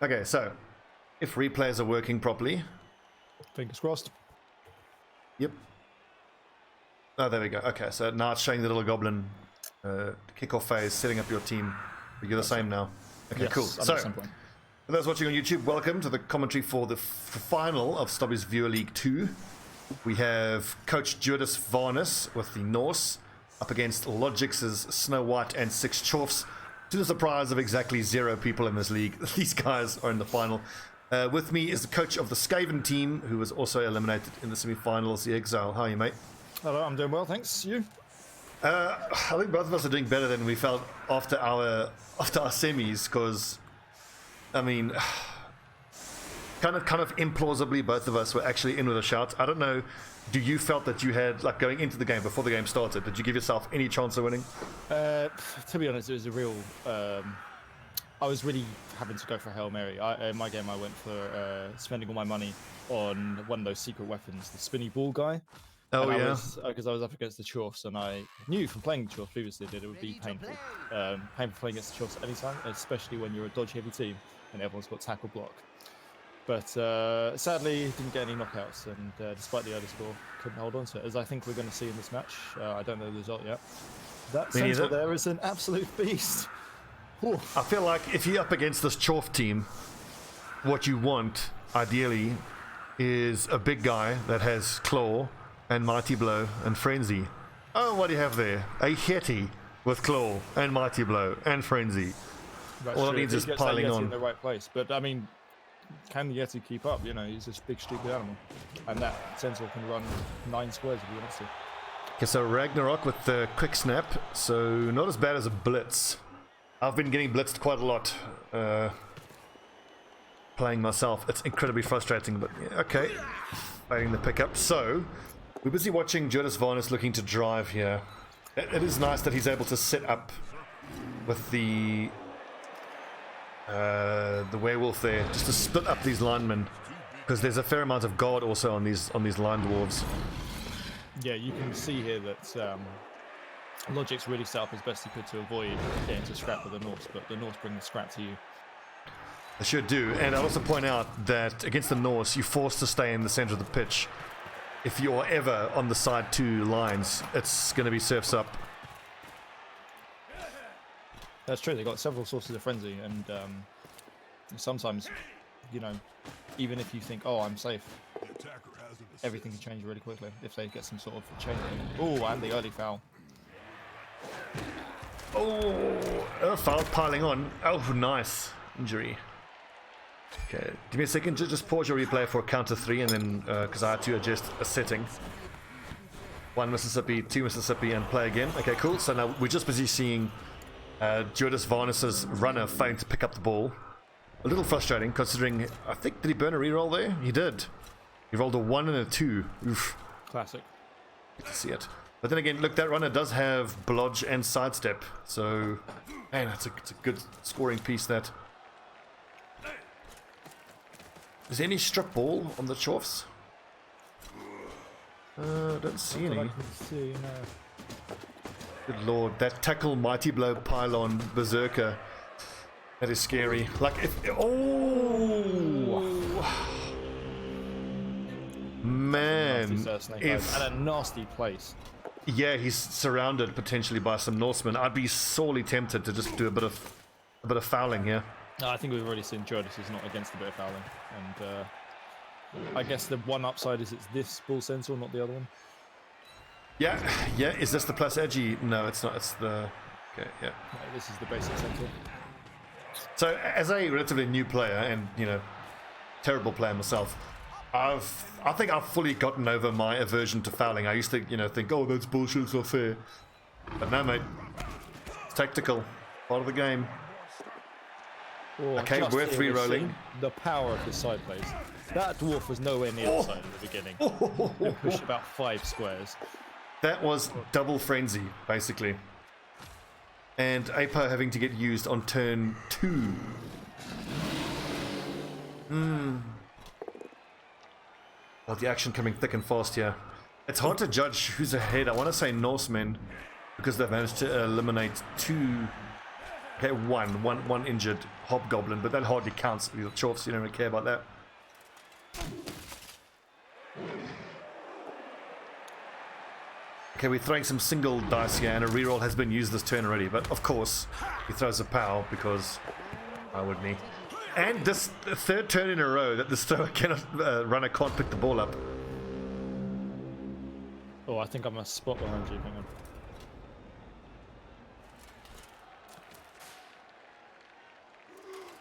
Okay, so if replays are working properly. Fingers crossed. Yep. Oh, there we go. Okay, so now it's showing the little goblin kickoff phase, setting up your team. You're the same now. Okay, Yes, cool. at So, some point. for those watching on YouTube, welcome to the commentary for the final of Stobbie's Viewer League 2. We have Coach Juodas Varnis with the Norse up against lLogiccz Snow White and 6 Dwarfs. To the surprise of exactly 0 people in this league, these guys are in the final. With me is the coach of the Skaven team, who was also eliminated in the semi-finals, the Exile. How are you, mate? Hello, I'm doing well, thanks. You? I think both of us are doing better than we felt after our semis, because, I mean, kind of implausibly, both of us were actually in with a shout. I don't know. Do you felt that you had, like, going into the game before the game started? Did you give yourself any chance of winning? To be honest, it was a real. I was really having to go for a Hail Mary. In my game, I went for spending all my money on one of those secret weapons, the spinny ball guy. Oh, and yeah. Because I was up against the Dwarfs, and I knew from playing the Dwarfs previously that it would be painful. Painful playing against the Dwarfs at any time, especially when you're a dodge-heavy team and everyone's got tackle block. But sadly, didn't get any knockouts, and despite the early score, couldn't hold on to it, as I think we're going to see in this match. I don't know the result yet. That Me centre neither. there is an absolute beast. Whew. I feel like if you're up against this Chorf team, what you want, ideally, is a big guy that has Claw and Mighty Blow and Frenzy. Oh, what do you have there? A Yeti with Claw and Mighty Blow and Frenzy. That's All it true. needs If is he gets that piling Yeti on. in the right place. But I mean, can the Yeti keep up? You know, he's this big, stupid animal, and that Centaur can run 9 squares if he wants to. Okay, so Ragnarok with the quick snap, so not as bad as a blitz. I've been getting blitzed quite a lot playing myself. It's incredibly frustrating, but yeah, okay. Waiting the pickup. So, we're busy watching Juodas Varnis looking to drive here. It is nice that he's able to sit up with the werewolf there, just to split up these linemen, because there's a fair amount of guard also on these line dwarves. Yeah, you can see here that lLogiccz really set up as best he could to avoid getting to scrap with the Norse, but the Norse bring the scrap to you. They should do, and I'll also point out that against the Norse, you're forced to stay in the center of the pitch. If you're ever on the side 2 lines, it's going to be surfs up. That's true, they've got several sources of frenzy, and sometimes, you know, even if you think, oh, I'm safe, everything can change really quickly if they get some sort of change. Oh, and the early foul. Oh, foul piling on. Oh, nice. Injury. Okay, give me a second. Just pause your replay for counter 3, and then, because I had to adjust a setting. 1 Mississippi, 2 Mississippi, and play again. Okay, cool. So now we're just busy seeing Juodas Varnis's runner failing to pick up the ball. A little frustrating, considering, I think, did he burn a reroll there? He did. He rolled a 1 and a 2. Oof. Classic. Good to see it. But then again, look, that runner does have blodge and sidestep, so man, it's a good scoring piece. That is there any strip ball on the Dwarfs? Don't see any. I can see, no. Good lord, that tackle Mighty Blow pylon berserker. That is scary. Like if man, if and a nasty place. yeah, he's surrounded potentially by some Norsemen. I'd be sorely tempted to just do a bit of fouling here. No, I think we've already seen Juodas is not against a bit of fouling, and I guess the one upside is it's this bull centaur, not the other one. Yeah. Is this the plus edgy? No, it's not. It's the okay. Yeah. No, this is the basic centaur. So, as a relatively new player and terrible player myself, I think I've fully gotten over my aversion to fouling. I used to think, oh, that's bullshit, it's not fair. But no, mate, it's tactical, part of the game. Oh, Okay, just worth here we're re-rolling. seeing the power of his side plays. That dwarf was nowhere near the side in the beginning. He pushed about 5 squares. That was double frenzy, basically. And APO having to get used on turn 2. Well, the action coming thick and fast here. It's hard to judge who's ahead. I want to say Norsemen, because they've managed to eliminate 2 Okay, one injured hobgoblin, but that hardly counts. The Dwarfs, you don't really care about that. Okay, we're throwing some single dice here, and a reroll has been used this turn already. But of course, he throws a pow because why wouldn't he? And this third turn in a row that this thrower runner can't pick the ball up. Oh, I think I'm a spot behind you. Hang on.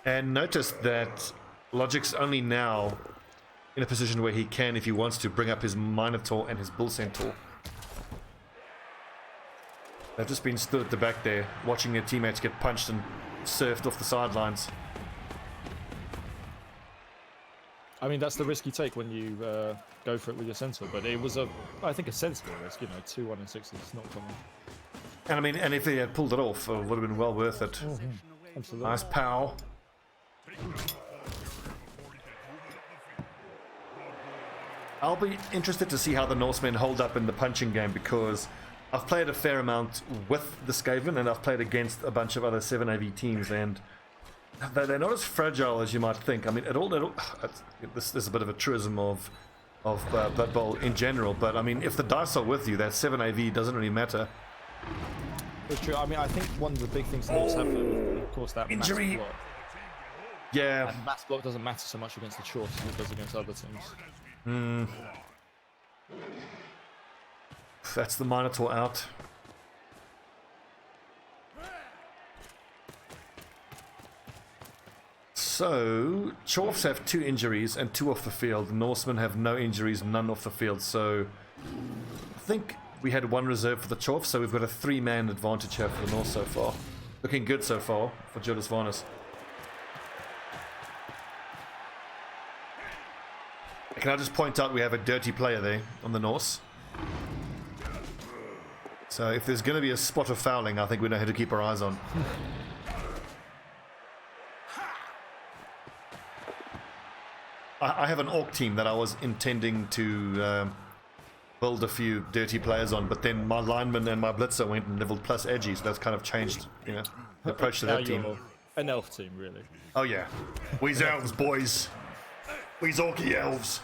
And notice that lLogiccz only now in a position where he can, if he wants to, bring up his Minotaur and his Bull Centaur. They've just been stood at the back there, watching their teammates get punched and surfed off the sidelines. I mean, that's the risk you take when you go for it with your Centaur, but it was I think a sensible risk, you know, 2-1 and 6 is not common. And I mean, and if he had pulled it off, it would have been well worth it. Oh, yeah. Absolutely. Nice pow. I'll be interested to see how the Norsemen hold up in the punching game, because I've played a fair amount with the Skaven and I've played against a bunch of other 7AV teams, and they're not as fragile as you might think. I mean, this is a bit of a truism of Blood Bowl in general, but I mean, if the dice are with you, that 7AV doesn't really matter. It's true. I mean, I think one of the big things the Norse have, of course, that injury. mass block. Yeah. And mass block doesn't matter so much against the Dwarfs as it does against other teams. Hmm. That's the Minotaur out. So, Dwarfs have 2 injuries and 2 off the field. The Norsemen have no injuries, none off the field. So, I think we had 1 reserve for the Dwarfs, so we've got a 3-man advantage here for the Norse so far. Looking good so far for Juodas Varnis. Can I just point out we have a dirty player there on the Norse? So if there's going to be a spot of fouling, I think we know who to keep our eyes on. I have an Orc team that I was intending to build a few dirty players on, but then my lineman and my blitzer went and leveled plus edgy, so that's kind of changed, you know, the approach to that team. An elf team, really. Oh yeah. We's elves, boys. We's Orky elves.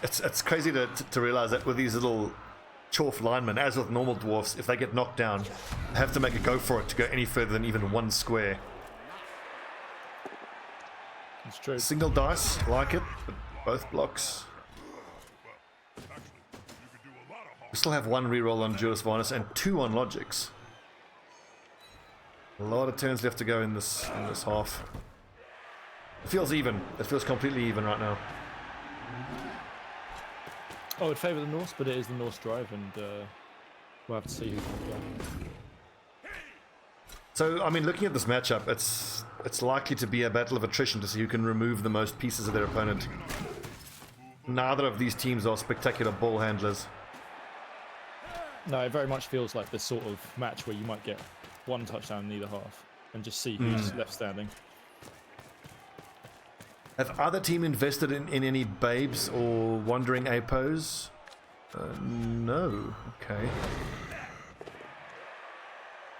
It's crazy to realize that with these little Chorf linemen, as with normal dwarfs, if they get knocked down, they have to make a go for it to go any further than even 1 square. It's true. Single dice, like it, but both blocks. We still have 1 reroll on Juodas Varnis and 2 on lLogiccz. A lot of turns left to go in this half. It feels even. It feels completely even right now. I would favour the Norse, but it is the Norse drive, and we'll have to see who can go. So, I mean, looking at this matchup, it's likely to be a battle of attrition to see who can remove the most pieces of their opponent. Neither of these teams are spectacular ball handlers. No, it very much feels like this sort of match where you might get 1 touchdown in either half, and just see who's left standing. Have either team invested in any babes or wandering apos? No. Okay.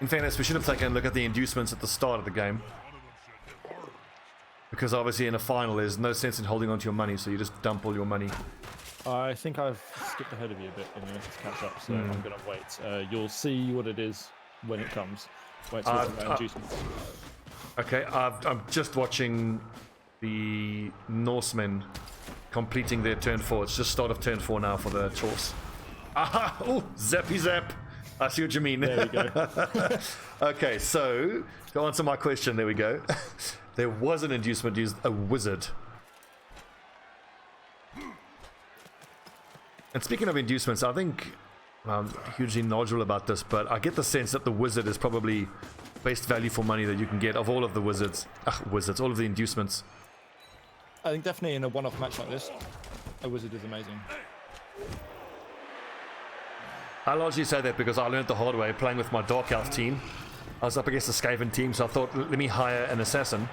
In fairness, we should have taken a look at the inducements at the start of the game. Because obviously in a final there's no sense in holding on to your money, so you just dump all your money. I think I've skipped ahead of you a bit in the catch up, so I'm going to wait. You'll see what it is when it comes. Wait till inducements. Okay, I'm just watching the Norsemen completing their turn 4. It's just start of turn 4 now for the Dwarfs. Aha! Oh, zappy zap! I see what you mean. There we go. Okay, so to answer my question, there we go. There was an inducement used, a wizard. And speaking of inducements, I think I'm hugely knowledgeable about this, but I get the sense that the wizard is probably best value for money that you can get of all of the wizards. All of the inducements. I think definitely in a one-off match like this, a wizard is amazing. I largely say that because I learned the hard way playing with my Dark Elf team. I was up against the Skaven team, so I thought, let me hire an assassin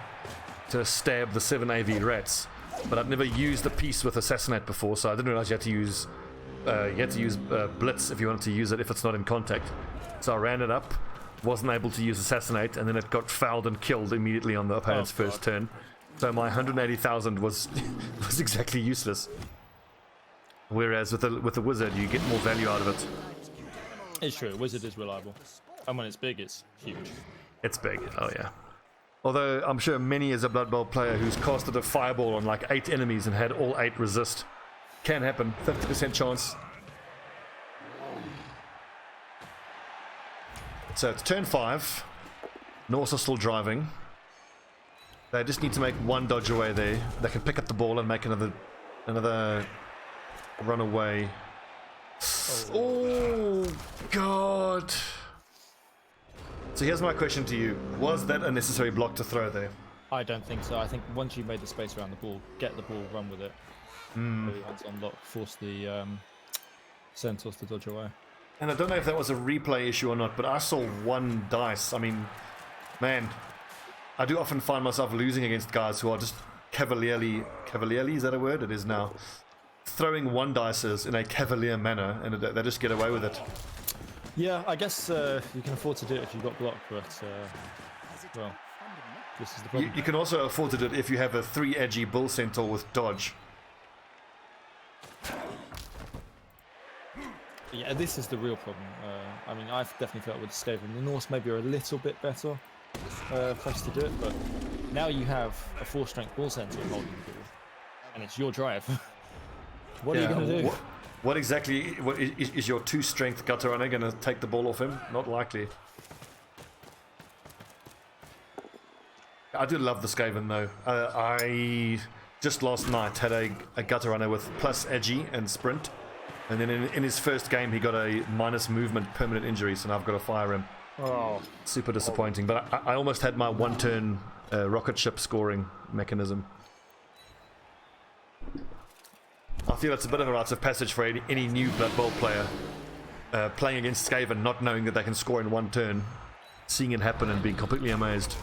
to stab the 7 AV rats. but I'd never used a piece with assassinate before, so I didn't realize you had to use blitz if you wanted to use it if it's not in contact. So I ran it up, wasn't able to use assassinate, and then it got fouled and killed immediately on the opponent's first turn. So my 180,000 was was exactly useless. Whereas with the wizard, you get more value out of it. It's true. Wizard is reliable, and when it's big, it's huge. It's big. Oh yeah. Although I'm sure many is a Blood Bowl player who's casted a fireball on like 8 enemies and had all 8 resist. Can happen. 50% chance. So it's turn 5. Norse are still driving. They just need to make one dodge away there. They can pick up the ball and make another run away. Oh God. So here's my question to you. Was that a necessary block to throw there? I don't think so. I think once you made the space around the ball, get the ball, run with it. Put your hands on lock, force the centaurs to dodge away. And I don't know if that was a replay issue or not, but I saw 1 dice. I mean, man, I do often find myself losing against guys who are just cavalierly, is that a word? It is now. Throwing 1 dices in a cavalier manner, and they just get away with it. Yeah, I guess you can afford to do it if you've got block, but well, this is the problem. You can also afford to do it if you have a 3 edgy bull centaur with dodge. Yeah, this is the real problem. I mean, I've definitely felt with Skaven. The Norse maybe are a little bit better placed to do it, but now you have a 4-strength bull centaur holding the ball, and it's your drive. What are you going to do? What exactly is your 2-strength gutter runner going to take the ball off him? Not likely. I do love the Skaven though. I just last night had a gutter runner with plus edgy and sprint, and then in his first game he got a minus movement permanent injury, so now I've got to fire him. Oh, super disappointing. But I almost had my 1-turn rocket ship scoring mechanism. I feel it's a bit of a rite of passage for any new Blood Bowl player playing against Skaven, not knowing that they can score in 1 turn, seeing it happen and being completely amazed.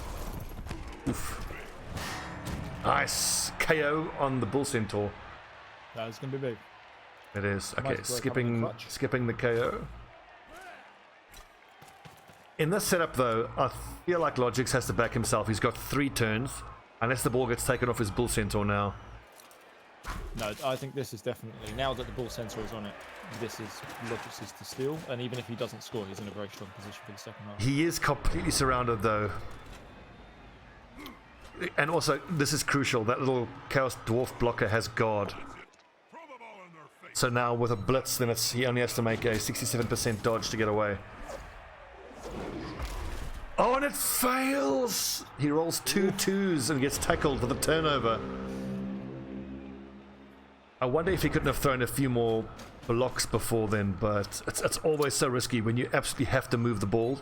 Oof. Nice KO on the bull centaur. that is going to be big. It is. Okay, Might as well come in clutch. skipping the KO. In this setup though, I feel like lLogiccz has to back himself. He's got 3 turns, unless the ball gets taken off his bull centaur now. No, I think this is definitely, now that the bull centaur is on it, this is lLogiccz to steal, and even if he doesn't score, he's in a very strong position for the second half. He is completely surrounded though. And also, this is crucial, that little Chaos Dwarf blocker has guard. So now with a blitz, then he only has to make a 67% dodge to get away. Oh, and it fails! He rolls 2 2s and gets tackled for the turnover. I wonder if he couldn't have thrown a few more blocks before then, but it's always so risky when you absolutely have to move the ball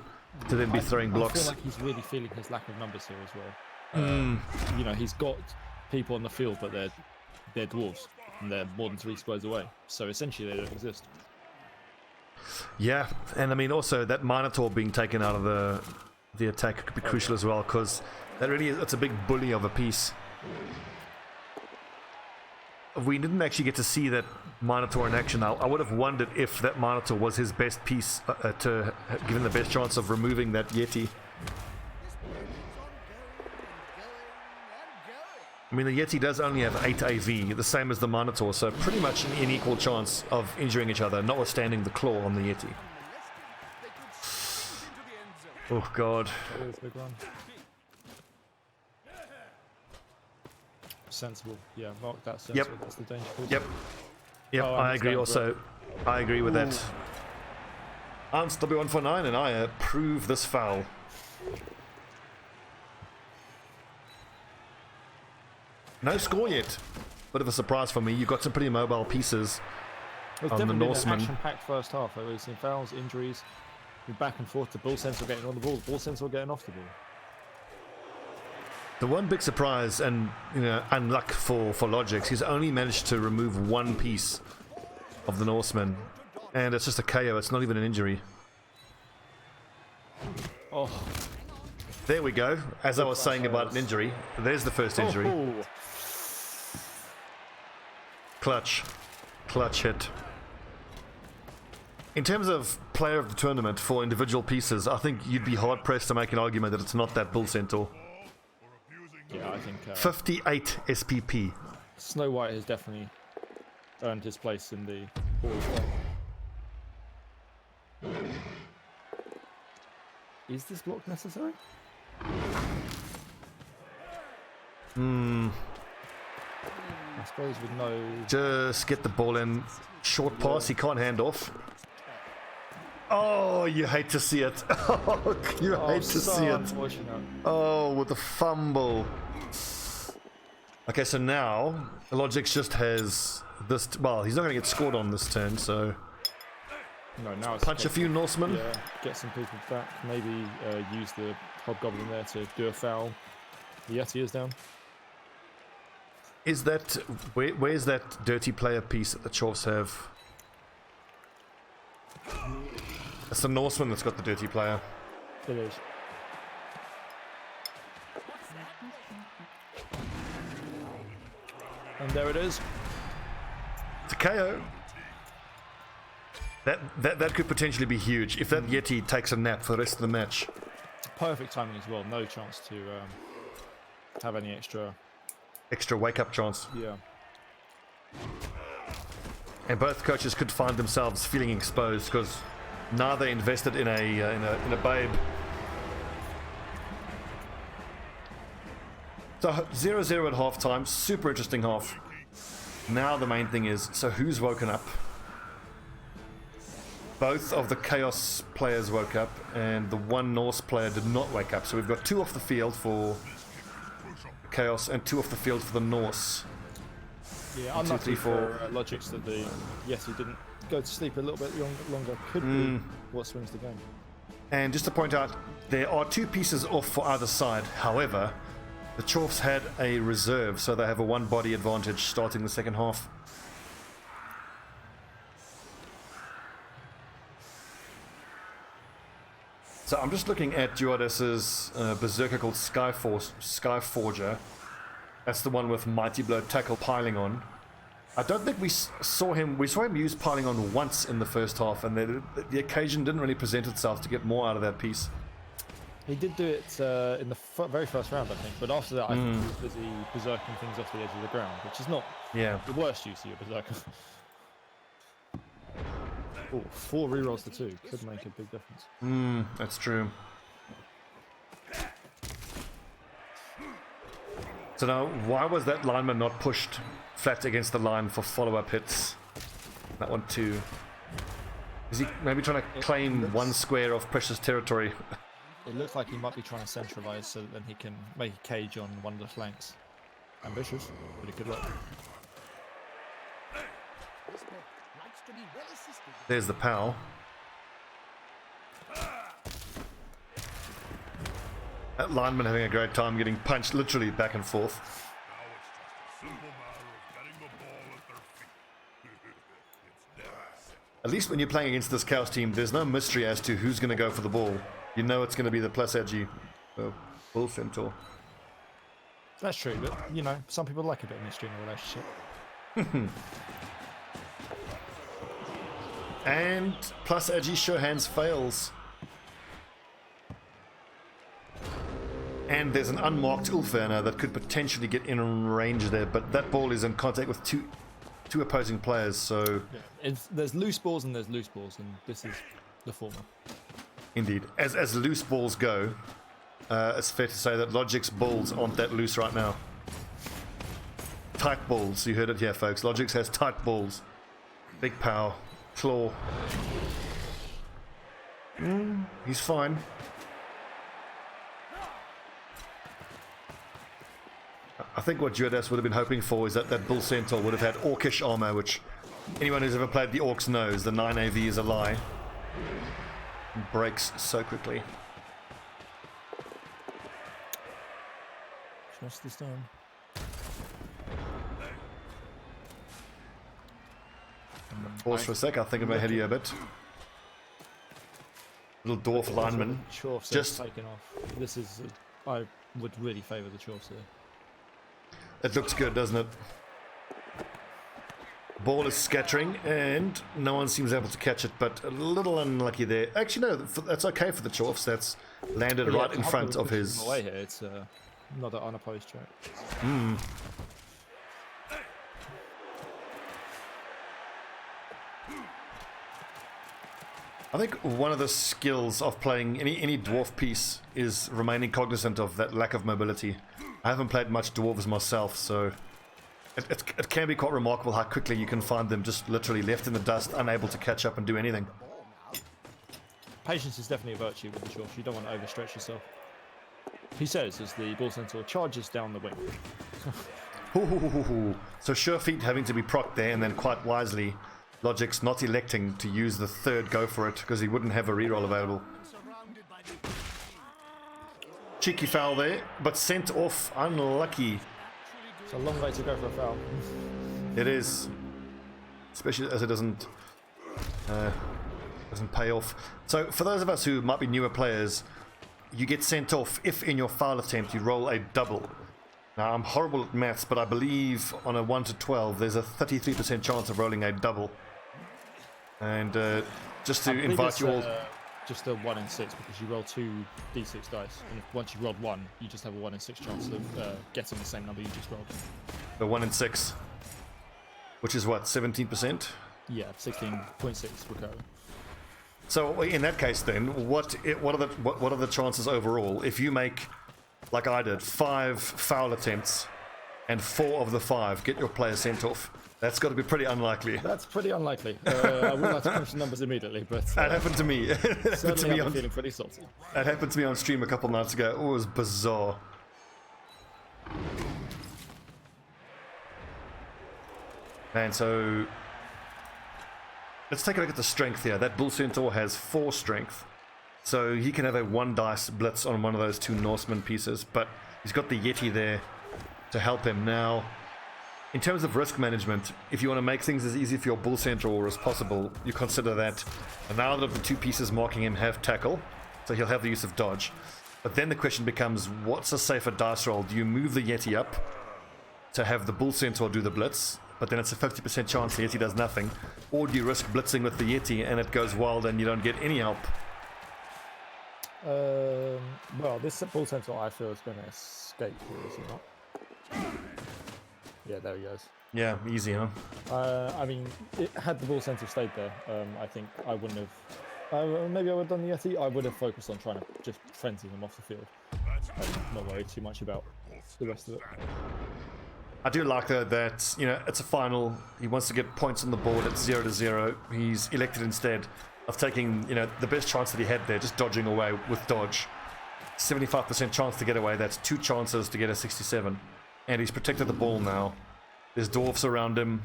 to then be throwing blocks. I feel like he's really feeling his lack of numbers here as well. You know, he's got people on the field, but they're dwarves, and they're more than 3 squares away. So essentially, they don't exist. Yeah, and I mean also that Minotaur being taken out of the attack could be crucial as well, because that really it's a big bully of a piece. We didn't actually get to see that Minotaur in action. I would have wondered if that Minotaur was his best piece to give him the best chance of removing that Yeti. I mean, the Yeti does only have 8 AV, the same as the Minotaur, so pretty much an equal chance of injuring each other, notwithstanding the claw on the Yeti. Oh god. That is a big run. Sensible, yeah, mark that sensible. Yep. That's the danger call. Yep. Yep, Oh, I he's agree going also. for I agree with that. I'm Stobbie 149 and I approve this foul. No score yet. Bit of a surprise for me. You've got some pretty mobile pieces It's on the definitely been Norseman. an action-packed first half. We've seen fouls, injuries, back and forth. The bull centaur getting on the ball, the bull centaur getting off the ball. The one big surprise, and you know, unluck for lLogiccz, he's only managed to remove 1 piece of the Norseman, and it's just a KO. It's not even an injury. Oh, There we go. As I was saying about an injury, there's the first injury. Oh. Clutch hit. In terms of player of the tournament for individual pieces, I think you'd be hard pressed to make an argument that it's not that Bull Centaur. Yeah, I think 58 SPP. Snow White has definitely earned his place in the Hall of Fame. Is this block necessary? I suppose with no... Just get the ball in. Short pass, he can't hand off. Oh, you hate to see it. You hate to see it. Oh, with the fumble. Okay, so now lLogiccz just has this. Well, he's not going to get scored on this turn, so. No, now it's punch a few Norsemen. Yeah, get some people back. Maybe use the Hobgoblin there to do a foul. The Yeti is down. Is that where's that dirty player piece that the Dwarfs have? It's the Norseman that's got the dirty player. It is. And there it is. It's a KO. That could potentially be huge if that Yeti takes a nap for the rest of the match. Perfect timing as well. No chance to have any extra wake up chance. Yeah. And both coaches could find themselves feeling exposed because now they invested in a babe. So 0-0 at halftime, super interesting half. Now the main thing is, so who's woken up? Both of the Chaos players woke up, and the one Norse player did not wake up. So we've got 2 off the field for Chaos and 2 off the field for the Norse. Yeah, unlucky for lLogiccz that the Yeti didn't go to sleep a little bit longer. Could be what swings the game. And just to point out, there are 2 pieces off for either side. However, the Dwarfs had a reserve, so they have a 1 body advantage starting the second half. So I'm just looking at Juodas's berserker called Skyforger. That's the one with Mighty Blow Tackle piling on. I don't think we saw him use piling on once in the first half, and the occasion didn't really present itself to get more out of that piece. He did do it in the very first round, I think, but after that I think he was busy berserking things off the edge of the ground, which is not the worst use of your berserker. Ooh, 4 rerolls to 2 could make a big difference. That's true. So now, why was that lineman not pushed flat against the line for follow-up hits? That one too. Is he maybe trying to claim 1 square of precious territory? It looks like he might be trying to centralise so that then he can make a cage on one of the flanks. Ambitious, but it could work. There's the POW. That lineman having a great time getting punched literally back and forth. At least when you're playing against this Chaos team, there's no mystery as to who's going to go for the ball. You know it's going to be the plus edgy Bull Centaur. That's true, but you know, some people like a bit of mystery in a relationship. And plus edgy sure hands fails. And there's an unmarked Ulfana that could potentially get in range there, but that ball is in contact with two opposing players, so... Yeah. There's loose balls and there's loose balls, and this is the former. Indeed. As loose balls go, it's fair to say that lLogiccz balls aren't that loose right now. Tight balls, you heard it here, folks. lLogiccz has tight balls. Big power. Claw. He's fine. I think what Juodas would have been hoping for is that Bull Centaur would have had Orcish armor, which anyone who's ever played the Orcs knows the 9 AV is a lie. It breaks so quickly. Trust the stone. Pause for a sec, I think I'm ahead of you a bit. Little dwarf lineman. Just taken off. This is... I would really favour the Chaucer. It looks good, doesn't it? Ball is scattering, and no one seems able to catch it, but a little unlucky there. Actually, no, that's okay for the Dwarfs. That's landed right in front of his... Away here. It's not an unopposed track. I think one of the skills of playing any dwarf piece is remaining cognizant of that lack of mobility. I haven't played much dwarves myself, so it can be quite remarkable how quickly you can find them just literally left in the dust, unable to catch up and do anything. Patience is definitely a virtue with the Dwarfs. You don't want to overstretch yourself. He says as the Bull Centaur charges down the wing. So sure feet having to be procced there, and then quite wisely lLogiccz not electing to use the third go for it because he wouldn't have a reroll available. Cheeky foul there, but sent off, unlucky. It's a long way to go for a foul. It is, especially as it doesn't pay off. So for those of us who might be newer players, you get sent off if in your foul attempt you roll a double. Now I'm horrible at maths, but I believe on a 1 to 12 there's a 33% chance of rolling a double. And just to invite you all... just a 1 in 6 because you roll 2 d6 dice, and once you've rolled 1, you just have a 1 in 6 chance of getting the same number you just rolled. The 1 in 6, which is what, 17%? Yeah, 16.6 recurring. So in that case, then, what are the chances overall if you make, like I did, 5 foul attempts, and 4 of the 5 get your player sent off? That's got to be pretty unlikely. That's pretty unlikely. I wouldn't like to crunch the numbers immediately, but that happened to me. Certainly, I'm feeling pretty salty. That happened to me on stream a couple nights ago. Oh, it was bizarre. And so let's take a look at the strength here. That Bull Centaur has 4 strength, so he can have a 1 dice blitz on one of those 2 Norseman pieces, but he's got the Yeti there to help him. Now, in terms of risk management, if you want to make things as easy for your Bull Centaur as possible, you consider that now that the 2 pieces marking him have tackle, so he'll have the use of dodge. But then the question becomes, what's a safer dice roll? Do you move the Yeti up to have the Bull Centaur do the blitz, but then it's a 50% chance the Yeti does nothing? Or do you risk blitzing with the Yeti and it goes wild and you don't get any help? Well, this Bull Centaur I feel is going to escape here, is he not? Yeah, there he goes. Yeah, easy, huh? I mean, had the Bull Centaur stayed there, I think I wouldn't have... maybe I would have done the Yeti. I would have focused on trying to just frenzy him off the field. Not worry too much about the rest of it. I do like that, you know, it's a final. He wants to get points on the board at 0-0. He's elected instead of taking, you know, the best chance that he had there, just dodging away with dodge. 75% chance to get away. That's 2 chances to get a 67. And he's protected the ball now. There's Dwarfs around him.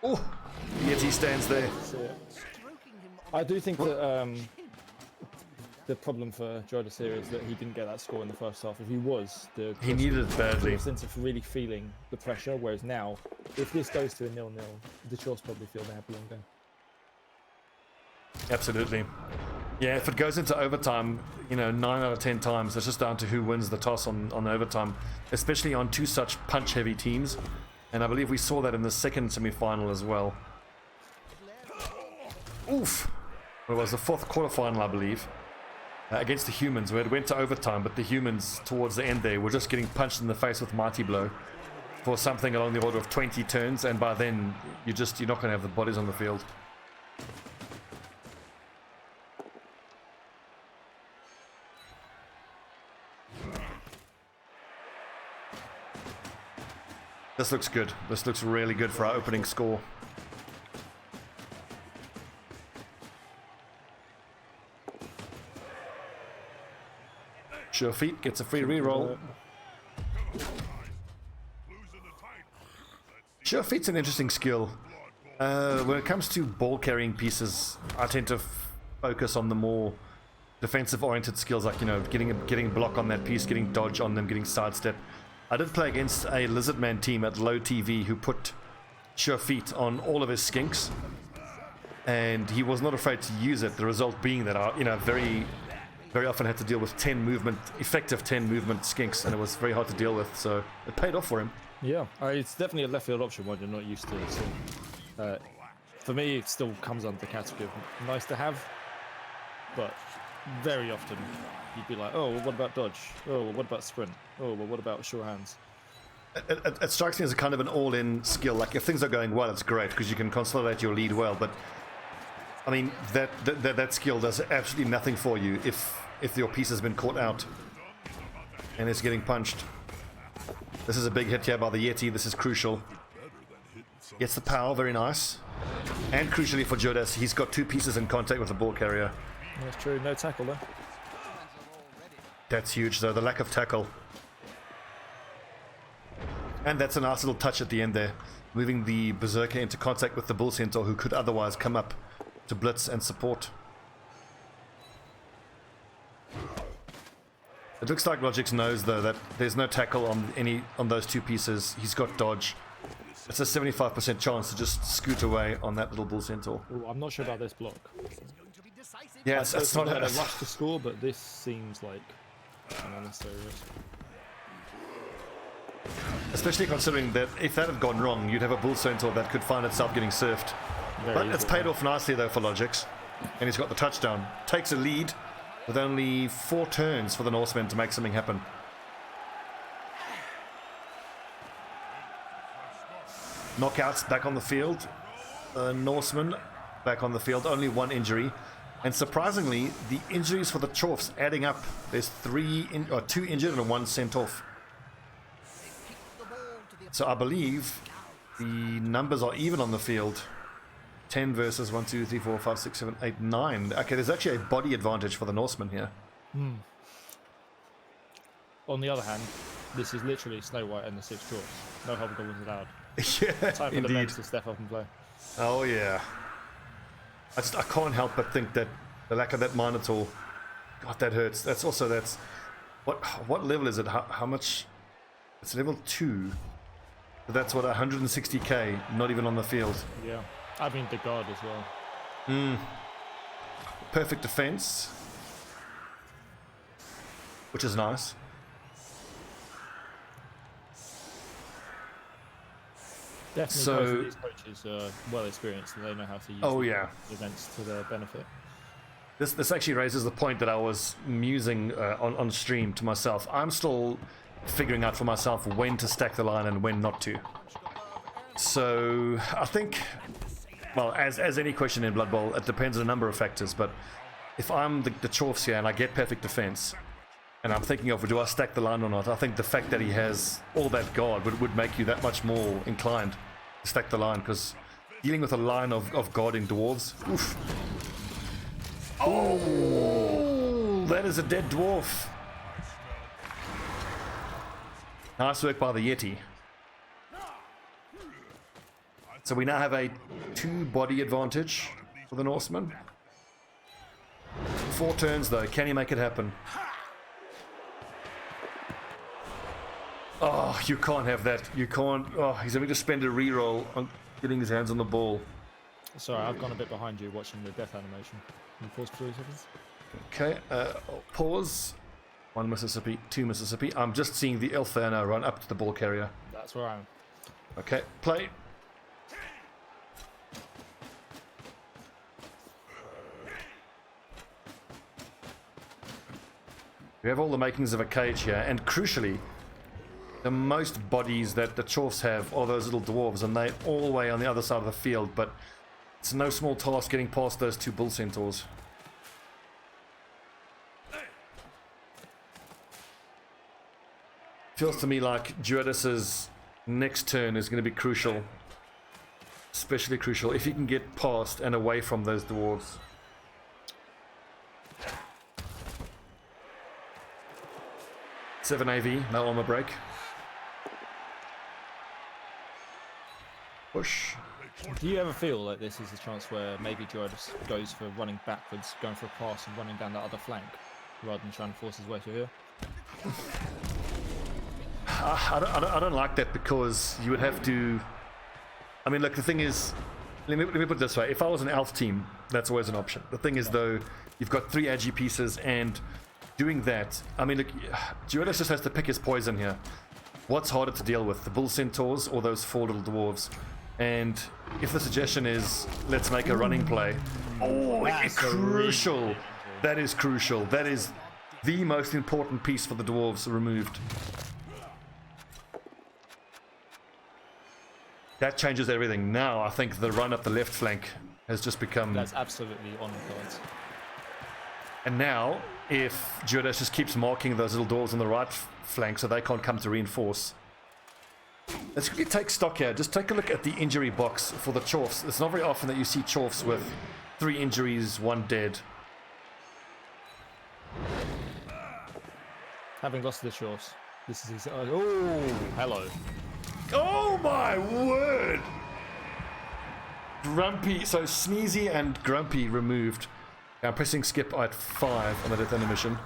Oh, yet he stands there. I do think that the problem for Juodas here is that he didn't get that score in the first half. If he was, he needed it badly. A sense of really feeling the pressure. Whereas now, if this goes to a 0-0, the Dwarfs probably feel they have a long game. Absolutely. Yeah, if it goes into overtime, you know, 9 out of 10 times, it's just down to who wins the toss on overtime, especially on 2 such punch-heavy teams. And I believe we saw that in the second semi-final as well. Oof! Well, it was the 4th quarterfinal, I believe, against the humans, where it went to overtime, but the humans, towards the end there, were just getting punched in the face with Mighty Blow for something along the order of 20 turns, and by then, you're not going to have the bodies on the field. This looks good. This looks really good for our opening score. Sure feet gets a free reroll. Sure feet's an interesting skill. When it comes to ball carrying pieces, I tend to focus on the more defensive oriented skills, like, you know, getting block on that piece, getting dodge on them, getting sidestep. I did play against a Lizardman team at low TV who put sure feet on all of his skinks, and he was not afraid to use it. The result being that I, you know, very often had to deal with effective 10 movement skinks, and it was very hard to deal with. So it paid off for him. Yeah, it's definitely a left field option when you're not used to it. So, for me, it still comes under the category of nice to have, but very often you'd be like, oh, well, what about dodge? Oh, well, what about sprint? Oh, well, what about sure hands? It strikes me as a kind of an all-in skill. Like if things are going well, it's great because you can consolidate your lead well. But I mean, that skill does absolutely nothing for you if your piece has been caught out and it's getting punched. This is a big hit here by the Yeti. This is crucial. Gets the power, very nice. And crucially for Juodas, he's got 2 pieces in contact with the ball carrier. That's true. No tackle though. That's huge, though. The lack of tackle. And that's a nice little touch at the end there, moving the Berserker into contact with the Bull Centaur, who could otherwise come up to blitz and support. It looks like lLogiccz knows, though, that there's no tackle on those 2 pieces. He's got dodge. It's a 75% chance to just scoot away on that little Bull Centaur. Ooh, I'm not sure about this block. Yeah, it's not a rush to score, but this seems like an unnecessary risk. Especially considering that if that had gone wrong, you'd have a Bull Centaur that could find itself getting surfed. But it's paid off nicely, though, for lLogiccz. And he's got the touchdown. Takes a lead with only 4 turns for the Norsemen to make something happen. Knockouts back on the field. Norsemen back on the field. Only 1 injury. And surprisingly, the injuries for the Dwarfs adding up. There's 2 injured and 1 sent off. So I believe the numbers are even on the field. 10 versus 1, 2, 3, 4, 5, 6, 7, 8, 9. Okay, there's actually a body advantage for the Norsemen here. On the other hand, this is literally Snow White and the 6 Dwarfs. No hobgoblins allowed. Yeah, Time for the men to step up and play. Oh yeah. I can't help but think that the lack of that Minotaur, God, that hurts. That's what level is it? How much? It's level 2. But that's what, 160k, not even on the field. Yeah, I mean the guard as well. Perfect defense, which is nice. Definitely, so these coaches are well experienced and they know how to use events to their benefit. This actually raises the point that I was musing on stream to myself. I'm still figuring out for myself when to stack the line and when not to. So I think, well, as any question in Blood Bowl, it depends on a number of factors. But if I'm the Dwarfs here and I get perfect defense, and I'm thinking of, do I stack the line or not? I think the fact that he has all that guard would make you that much more inclined to stack the line, because dealing with a line of guarding Dwarves, oof. Oh, that is a dead Dwarf. Nice work by the Yeti. So we now have a 2 body advantage for the Norseman. 4 turns though, can he make it happen? Oh, you can't have that. You can't. Oh, he's having to spend a reroll on getting his hands on the ball. Sorry, I've gone a bit behind you watching the death animation. Can you pause for 3 seconds? Okay, I'll pause. 1 Mississippi, 2 Mississippi. I'm just seeing the Elfana run up to the ball carrier. That's where I am. Okay, play. We have all the makings of a cage here, and crucially, the most bodies that the Dwarfs have are those little dwarves, and they're all the way on the other side of the field, but it's no small task getting past those 2 bull centaurs. Feels to me like Juodas's next turn is going to be crucial. Especially crucial if he can get past and away from those dwarves. Seven AV, no armor break. Push. Do you ever feel like this is a chance where maybe Juodas goes for running backwards, going for a pass and running down that other flank, rather than trying to force his way through here? I don't like that, because you would have to... I mean, look, the thing is... Let me put it this way. If I was an elf team, that's always an option. The thing is, though, you've got 3 agi pieces, and doing that... I mean, look, Juodas just has to pick his poison here. what's harder to deal with, the bull centaurs or those 4 little dwarves? And if the suggestion is let's make a running play, it's crucial. That is crucial. That is the most important piece for the dwarves removed. That changes everything. Now I think the run up the left flank has just become... That's absolutely on the cards. And now, if Juodas just keeps marking those little dwarves on the right flank so they can't come to reinforce. Let's quickly take stock here. Just take a look at the injury box for the Dwarfs. It's not very often that you see Dwarfs with 3 injuries, 1 dead. Having lost the Dwarfs, this is his... Oh, hello. Oh my word! Grumpy, so Sneezy and Grumpy removed. I'm pressing skip at 5 on the death animation.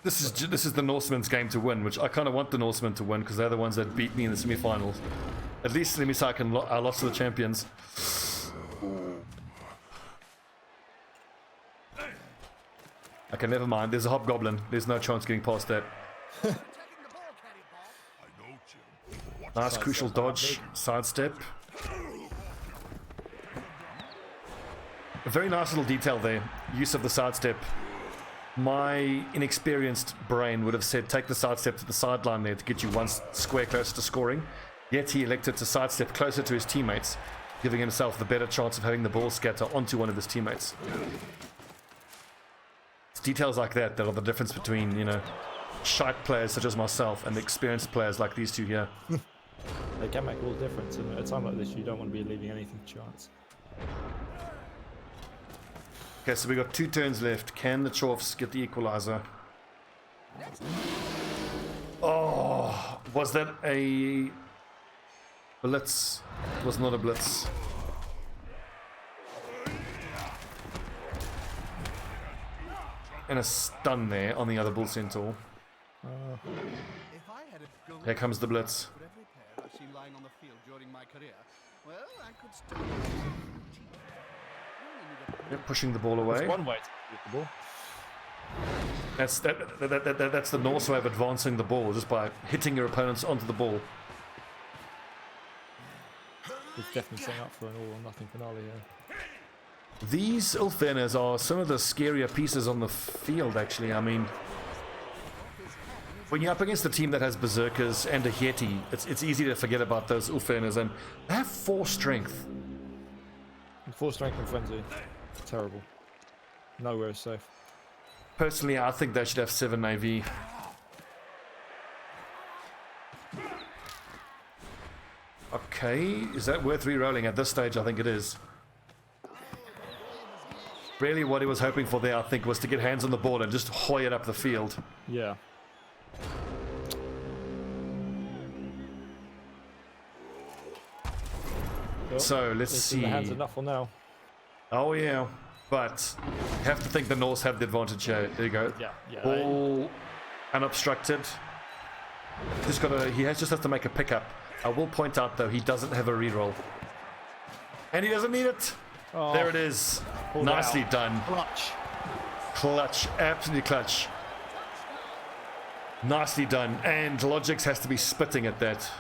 This is the Norsemen's game to win, which I kind of want the Norsemen to win because they're the ones that beat me in the semi-finals. At least let me say I lost to the champions. Okay, never mind. There's a hobgoblin. There's no chance getting past that. Nice crucial dodge, sidestep. A very nice little detail there. Use of the sidestep. My inexperienced brain would have said take the sidestep to the sideline there to get you 1 square closer to scoring. Yet he elected to sidestep closer to his teammates, giving himself the better chance of having the ball scatter onto one of his teammates. It's details like that that are the difference between, you know, shite players such as myself and experienced players like these two here. They can make all the difference, and at a time like this you don't want to be leaving anything to chance. Okay, so we got 2 turns left. Can the Dwarfs get the equalizer? Oh, was that a blitz? It was not a blitz. And a stun there on the other bull centaur. Here comes the blitz. They're pushing the ball away. There's one way to get the ball. That's the Norse way of advancing the ball, just by hitting your opponents onto the ball. He's definitely setting up for an all or nothing finale here. These Ulfveners are some of the scarier pieces on the field, actually. I mean, when you're up against a team that has Berserkers and a Yeti, it's easy to forget about those Ulfveners, and they have 4 strength. 4 strength and frenzy. Terrible. Nowhere is safe. Personally, I think they should have 7 AV. Okay, is that worth re-rolling at this stage? I think it is. Really what he was hoping for there, I think, was to get hands on the ball and just hoy it up the field. Yeah. So, let's see. The hands enough for now. Oh yeah, but you have to think the Norse have the advantage here. There you go. Yeah. Ball unobstructed. He just has to make a pickup. I will point out though, he doesn't have a reroll. And he doesn't need it. Oh, there it is. Nicely done. Clutch, absolutely clutch. Nicely done. And lLogiccz has to be spitting at that.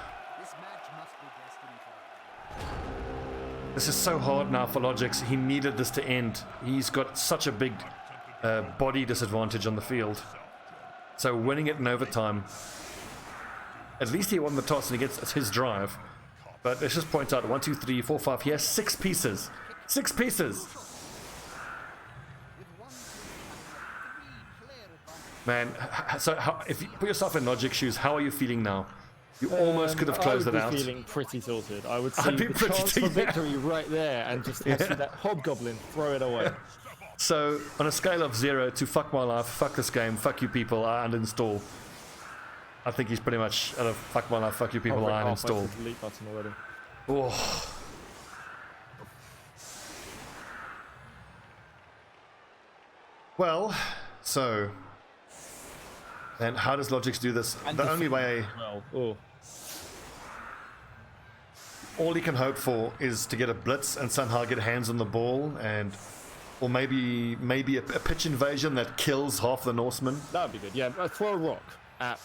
This is so hard now for lLogiccz. He needed this to end. He's got such a big body disadvantage on the field. So winning it in overtime, at least he won the toss and he gets his drive. But let's just point out, 1, 2, 3, 4, 5. He has 6 pieces. 6 pieces. Man, so if you put yourself in lLogiccz shoes, how are you feeling now? You almost could have closed it out. I would be feeling pretty tilted. I would see I'd be the pretty chance for victory right there and just have to see that hobgoblin throw it away. So, on a scale of 0 to fuck my life, fuck this game, fuck you people, I uninstall. I think he's pretty much at a fuck my life, fuck you people, I uninstall. Delete button already. Oh. Well, so... And how does lLogiccz do this? And the only way... All he can hope for is to get a blitz and somehow get hands on the ball, and or maybe a pitch invasion that kills half the Norsemen. That would be good. Yeah, throw a rock at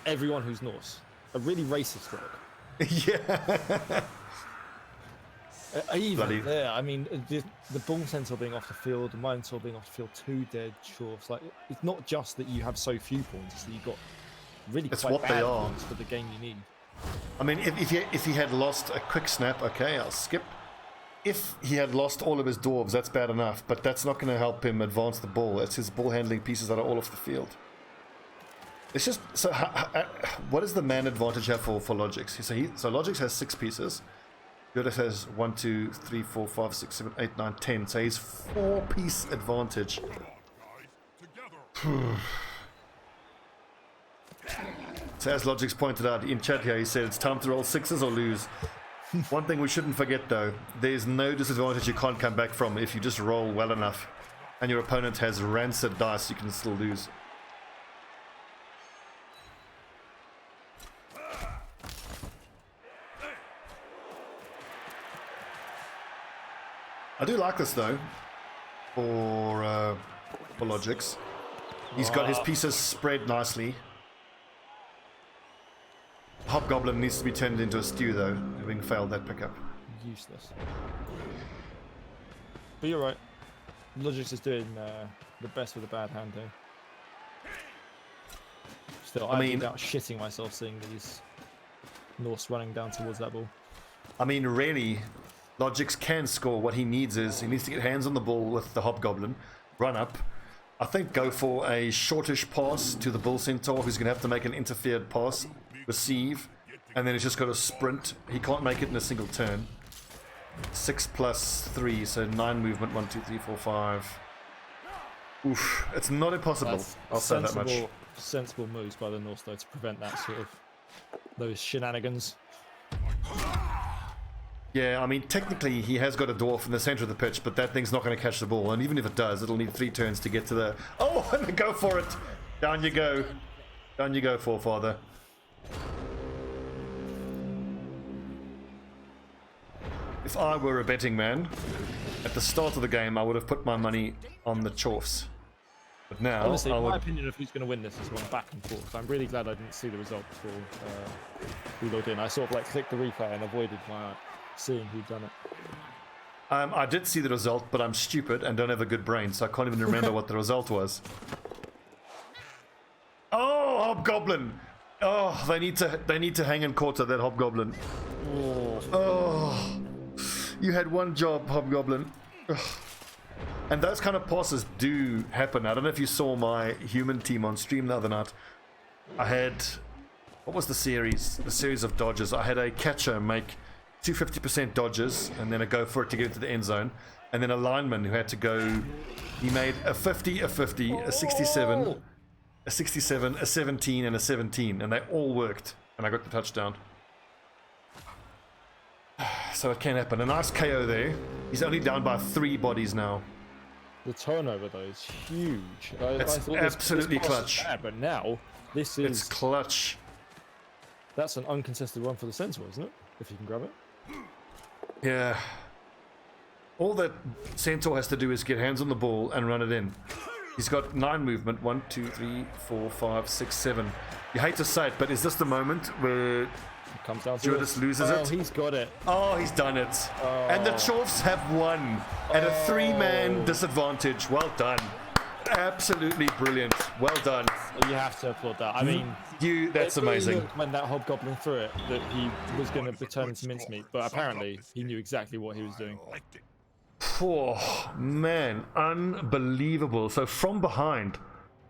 everyone who's Norse. A really racist rock. Yeah. Even Bloody- there, I mean, the bull centaur being off the field, the minotaur being off the field, 2 dead chorfs. Like, it's not just that you have so few pawns; it's that you've got really It's quite what they bad are. pawns for the game you need. I mean, if he had lost a quick snap, okay, I'll skip. If he had lost all of his dwarves, that's bad enough, but that's not going to help him advance the ball. It's his ball handling pieces that are all off the field. It's just so. What does the man advantage have for lLogiccz? So lLogiccz has 6 pieces. Juodas has 1, 2, 3, 4, 5, 6, 7, 8, 9, 10. So he's 4-piece advantage. So as lLogiccz pointed out in chat here, he said it's time to roll 6s or lose. One thing we shouldn't forget though, there's no disadvantage you can't come back from if you just roll well enough and your opponent has rancid dice, you can still lose. I do like this though for lLogiccz. He's got his pieces spread nicely. Hobgoblin needs to be turned into a stew though, having failed that pickup. Useless. But you're right. lLogiccz is doing the best with a bad hand though. Still, I mean, about shitting myself seeing these Norse running down towards that ball. I mean, really, lLogiccz can score. What he needs is he needs to get hands on the ball with the Hobgoblin, run up. I think go for a shortish pass to the Bull Centaur, who's going to have to make an interfered pass, receive, and then he's just got to sprint. He can't make it in a single turn. 6 plus 3, so 9 movement. 1, 2, 3, 4, 5. Oof, it's not impossible. I'll say that much. Sensible moves by the Norse though to prevent that sort of those shenanigans. Yeah, I mean, technically he has got a dwarf in the center of the pitch, but that thing's not going to catch the ball. And even if it does, it'll need 3 turns to get to the... Oh, and go for it! Down you go. Down you go, forefather. If I were a betting man, at the start of the game, I would have put my money on the Chorfs. But now, honestly, my opinion of who's going to win this is one back and forth. I'm really glad I didn't see the result before we logged in. I sort of like clicked the replay and avoided my seeing who'd done it. I did see the result, but I'm stupid and don't have a good brain, so I can't even remember what the result was. Oh, Hobgoblin! Oh, they need to hang and quarter that Hobgoblin. Oh, you had one job, Hobgoblin. Ugh. And those kind of passes do happen. I don't know if you saw my human team on stream the other night. I had, what was the series? The series of dodges. I had a catcher make 250% dodges and then a go for it to get into the end zone. And then a lineman who had to go, he made a 50, a 50, a 67, a 67, a 17, and a 17. And they all worked. And I got the touchdown. So it can happen. A nice KO there. He's only down by 3 bodies now. The turnover though is huge. It's absolutely clutch. Bad, but now this is... It's clutch. That's an uncontested run for the Centaur, isn't it? If you can grab it. Yeah. All that Centaur has to do is get hands on the ball and run it in. He's got 9 movement. 1, 2, 3, 4, 5, 6, 7. You hate to say it, but is this the moment where comes down to Juodas loses it? Oh, he's got it. Oh, he's done it. Oh. And the Chorfs have won at a 3-man disadvantage. Well done. Absolutely brilliant. Well done. You have to applaud that. I mean, that's amazing. When that Hobgoblin threw it, that he was going to turn into mincemeat, but apparently he knew exactly what he was doing. Oh, man. Unbelievable. So from behind,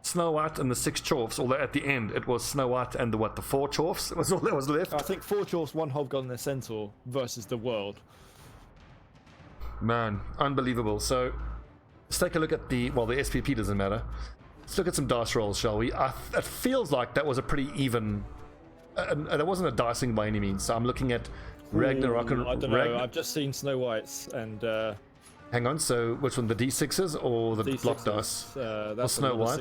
Snow White and the 6 Chorfs, although at the end it was Snow White and the 4 Chorfs was all that was left. I think 4 Chorfs, 1 Hobgoblin, and a Centaur versus the world. Man, unbelievable. So let's take a look at the SPP doesn't matter. Let's look at some dice rolls, shall we? It feels like that was a pretty even... that wasn't a dicing by any means. So I'm looking at Reikland Reavers. I don't know, I've just seen Snow White's and... Hang on, so which one, the D6s or the D6s, block dice? That's Snow White.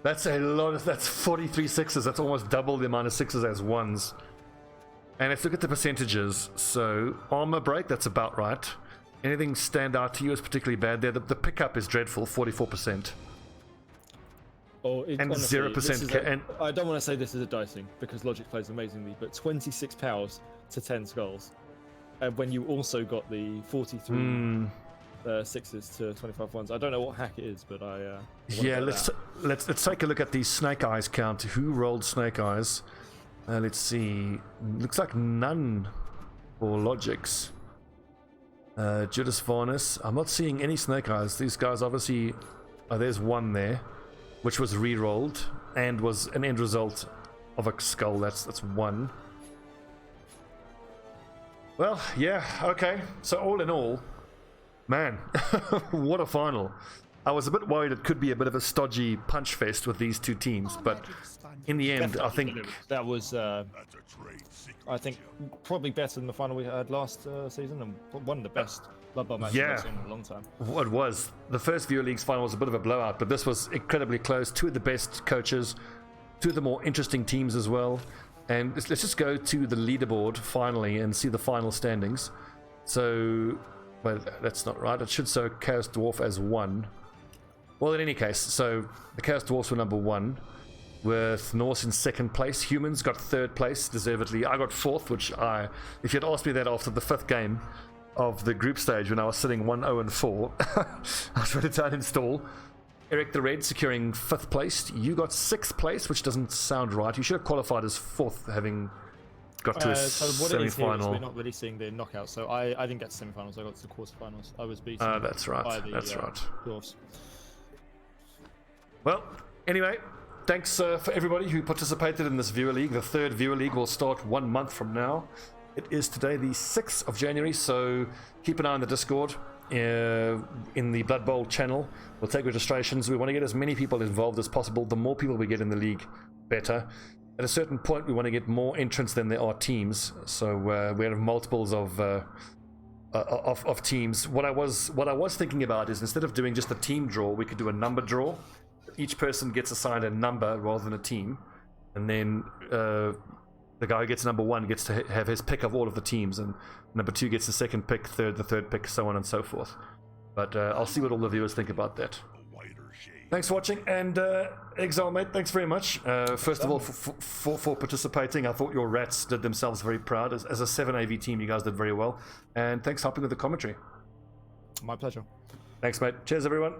That's a lot of, that's 43 6s. That's almost double the amount of 6s as 1s. And let's look at the percentages. So armor break, that's about right. Anything stand out to you as particularly bad there? The pickup is dreadful, 44%. and honestly, 0%. And I don't want to say this is a dicing because lLogiccz plays amazingly, but 26 pows to 10 skulls, and when you also got the 43 sixes to 25 ones. I don't know what hack it is, but yeah, let's take a look at the snake eyes count. Who rolled snake eyes? Let's see. Looks like none for lLogiccz. Juodas, Varnis. I'm not seeing any snake eyes. These guys obviously. Oh, there's one there, which was re-rolled and was an end result of a skull. That's one. Well, yeah, okay. So all in all, man, what a final. I was a bit worried it could be a bit of a stodgy punch fest with these two teams, but in the end, I think that was, I think, probably better than the final we had last season, and one of the best Blood Bowl matches I've seen in a long time. It was. The first Viewer Leagues final was a bit of a blowout, but this was incredibly close. Two of the best coaches, two of the more interesting teams as well. And let's just go to the leaderboard finally and see the final standings. So, well, that's not right. It should show Chaos Dwarf as 1. Well, in any case, so the Chaos Dwarfs were number 1, with Norse in 2nd place. Humans got 3rd place, deservedly. I got 4th, which if you had asked me that after the 5th game of the group stage when I was sitting 1-0-4, I was ready to uninstall. Eric the Red securing 5th place. You got 6th place, which doesn't sound right. You should have qualified as 4th, having got to a semi-final. We're not really seeing the knockouts, so I didn't get to semi-finals. I got to the quarterfinals. I was beaten. That's right. By the, that's right. Dwarfs. Well, anyway, thanks for everybody who participated in this Viewer League. The 3rd Viewer League will start 1 month from now. It is today the 6th of January, so keep an eye on the Discord in the Blood Bowl channel. We'll take registrations. We want to get as many people involved as possible. The more people we get in the league, better. At a certain point, we want to get more entrants than there are teams. So we have multiples of teams. What I was thinking about is instead of doing just a team draw, we could do a number draw. Each person gets assigned a number rather than a team, and then the guy who gets number 1 gets to have his pick of all of the teams, and number 2 gets the 2nd pick, the third pick, so on and so forth. But I'll see what all the viewers think about that. Thanks for watching, and Exile, mate, thanks very much. First of all, for participating. I thought your rats did themselves very proud. As a 7 AV team, you guys did very well. And thanks for helping with the commentary. My pleasure. Thanks, mate. Cheers, everyone.